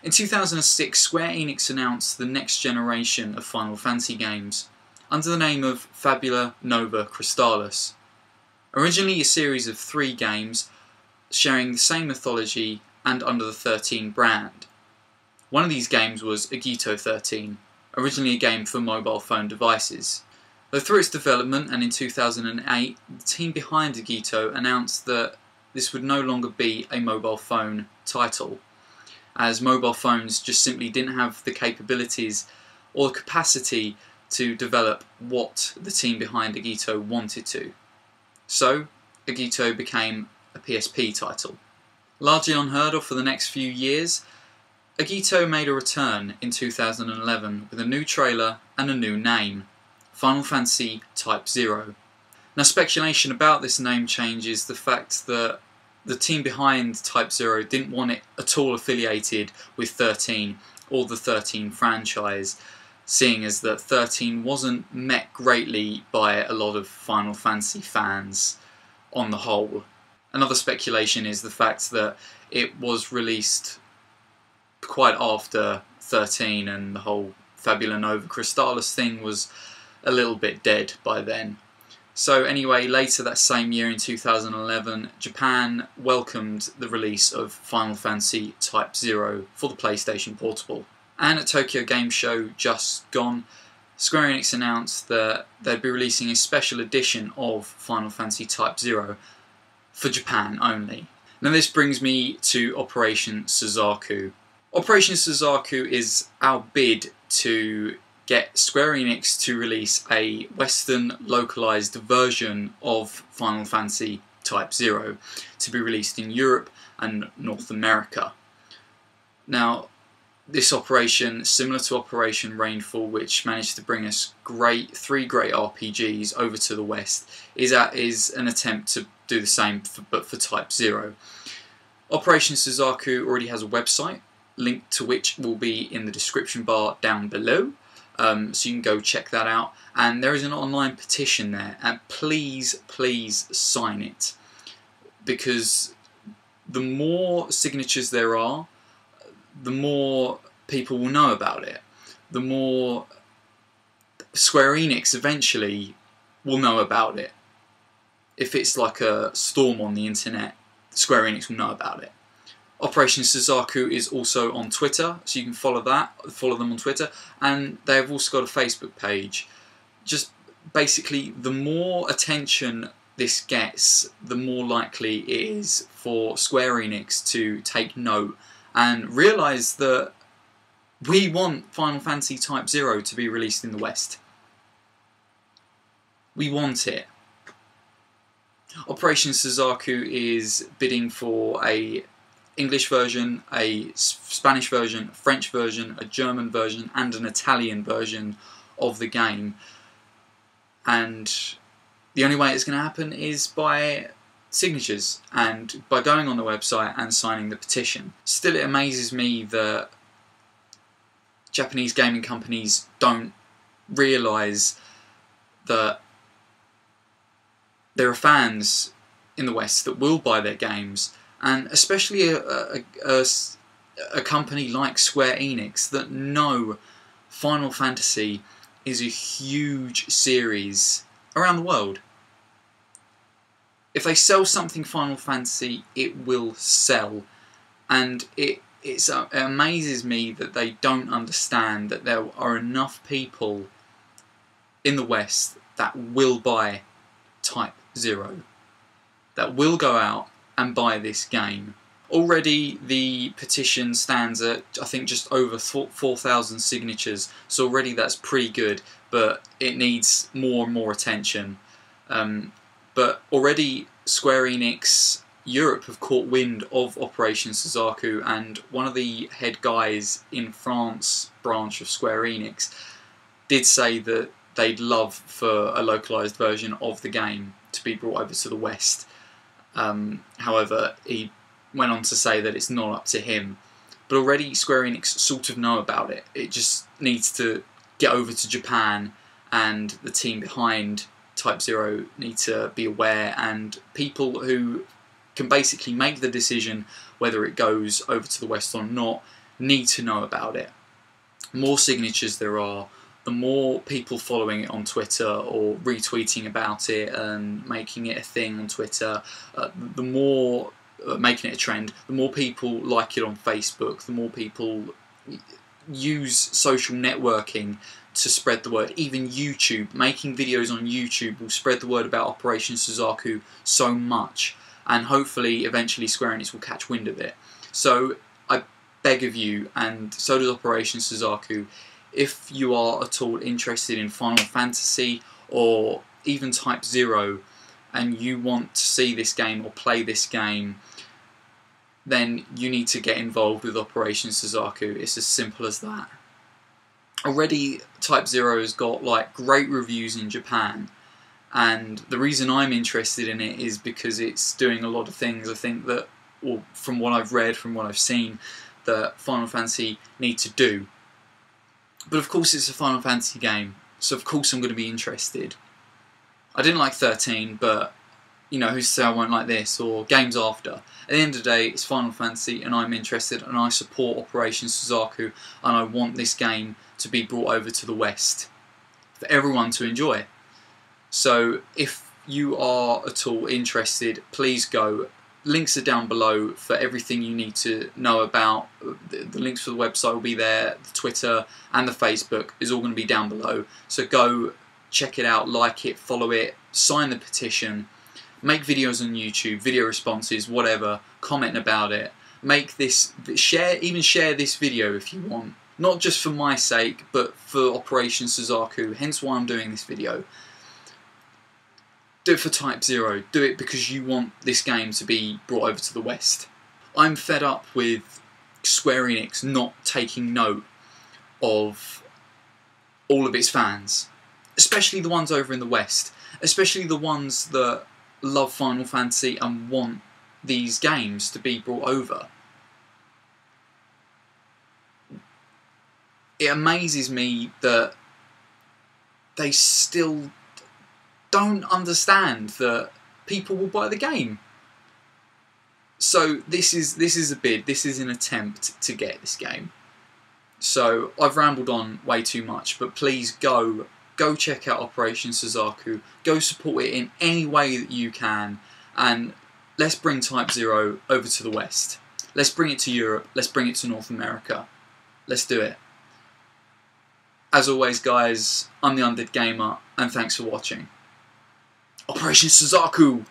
In 2006, Square Enix announced the next generation of Final Fantasy games, under the name of Fabula Nova Crystallis. Originally a series of 3 games, sharing the same mythology and under the 13 brand. One of these games was Agito 13, originally a game for mobile phone devices. Though through its development and in 2008, the team behind Agito announced that this would no longer be a mobile phone title, as mobile phones just simply didn't have the capabilities or the capacity to develop what the team behind Agito wanted to. So, Agito became a PSP title. Largely unheard of for the next few years, Agito made a return in 2011 with a new trailer and a new name, Final Fantasy Type-0. Now, speculation about this name change is the fact that the team behind Type-0 didn't want it at all affiliated with 13 or the 13 franchise, seeing as that 13 wasn't met greatly by a lot of Final Fantasy fans on the whole. Another speculation is the fact that it was released quite after 13 and the whole Fabula Nova Crystallis thing was a little bit dead by then. So anyway, later that same year in 2011, Japan welcomed the release of Final Fantasy Type-0 for the PlayStation Portable. And at Tokyo Game Show just gone, Square Enix announced that they'd be releasing a special edition of Final Fantasy Type-0 for Japan only. Now this brings me to Operation Suzaku. Operation Suzaku is our bid to get Square Enix to release a Western localized version of Final Fantasy Type-0 to be released in Europe and North America. Now, this operation, similar to Operation Rainfall, which managed to bring us three great RPGs over to the West, is an attempt to do the same but for Type-0. Operation Suzaku already has a website, link to which will be in the description bar down below. So you can go check that out, and there is an online petition there, and please sign it, because the more signatures there are, the more people will know about it, the more Square Enix eventually will know about it. If it's like a storm on the internet, Square Enix will know about it. Operation Suzaku is also on Twitter, so you can follow them on Twitter, and they've also got a Facebook page. Just basically, the more attention this gets, the more likely it is for Square Enix to take note and realise that we want Final Fantasy Type-0 to be released in the West. We want it. Operation Suzaku is bidding for a English version, a Spanish version, a French version, a German version, and an Italian version of the game. And the only way it's going to happen is by signatures and by going on the website and signing the petition. Still, it amazes me that Japanese gaming companies don't realise that there are fans in the West that will buy their games, and especially a company like Square Enix that know Final Fantasy is a huge series around the world. If they sell something Final Fantasy, it will sell, and it amazes me that they don't understand that there are enough people in the West that will buy Type-0, that will go out and buy this game. Already the petition stands at, I think, just over 4,000 signatures, so already that's pretty good, but it needs more and more attention. But already Square Enix Europe have caught wind of Operation Suzaku, and one of the head guys in France branch of Square Enix did say that they'd love for a localised version of the game to be brought over to the West. However, he went on to say that it's not up to him. But already Square Enix sort of know about it. It just needs to get over to Japan, and the team behind Type-0 need to be aware, and people who can basically make the decision whether it goes over to the West or not need to know about it. The more signatures there are, the more people following it on Twitter or retweeting about it and making it a thing on Twitter, the more making it a trend, the more people like it on Facebook, the more people use social networking to spread the word. Even YouTube, making videos on YouTube will spread the word about Operation Suzaku so much, and hopefully eventually Square Enix will catch wind of it. So I beg of you, and so does Operation Suzaku, if you are at all interested in Final Fantasy or even Type-0 and you want to see this game or play this game, then you need to get involved with Operation Suzaku. It's as simple as that. Already Type-0 has got like great reviews in Japan, and the reason I'm interested in it is because it's doing a lot of things I think that, or from what I've read, from what I've seen, that Final Fantasy need to do. But of course it's a Final Fantasy game, so of course I'm going to be interested. I didn't like 13, but you know, who's to say I won't like this, or games after. At the end of the day, it's Final Fantasy and I'm interested, and I support Operation Suzaku, and I want this game to be brought over to the West for everyone to enjoy. So if you are at all interested, please go. Links are down below for everything you need to know about. The links for the website will be there, the Twitter and the Facebook is all going to be down below. So go check it out, like it, follow it, sign the petition, make videos on YouTube, video responses, whatever, comment about it. Make this, even share this video if you want. Not just for my sake, but for Operation Suzaku, hence why I'm doing this video. Do it for Type-0, do it because you want this game to be brought over to the West. I'm fed up with Square Enix not taking note of all of its fans, especially the ones over in the West, especially the ones that love Final Fantasy and want these games to be brought over. It amazes me that they still don't understand that people will buy the game. So this is a bid, this is an attempt to get this game. So I've rambled on way too much, but please go check out Operation Suzaku, go support it in any way that you can, and let's bring Type-0 over to the West. Let's bring it to Europe, let's bring it to North America. Let's do it. As always guys, I'm the Undead Gamer, and thanks for watching. Operation Suzaku!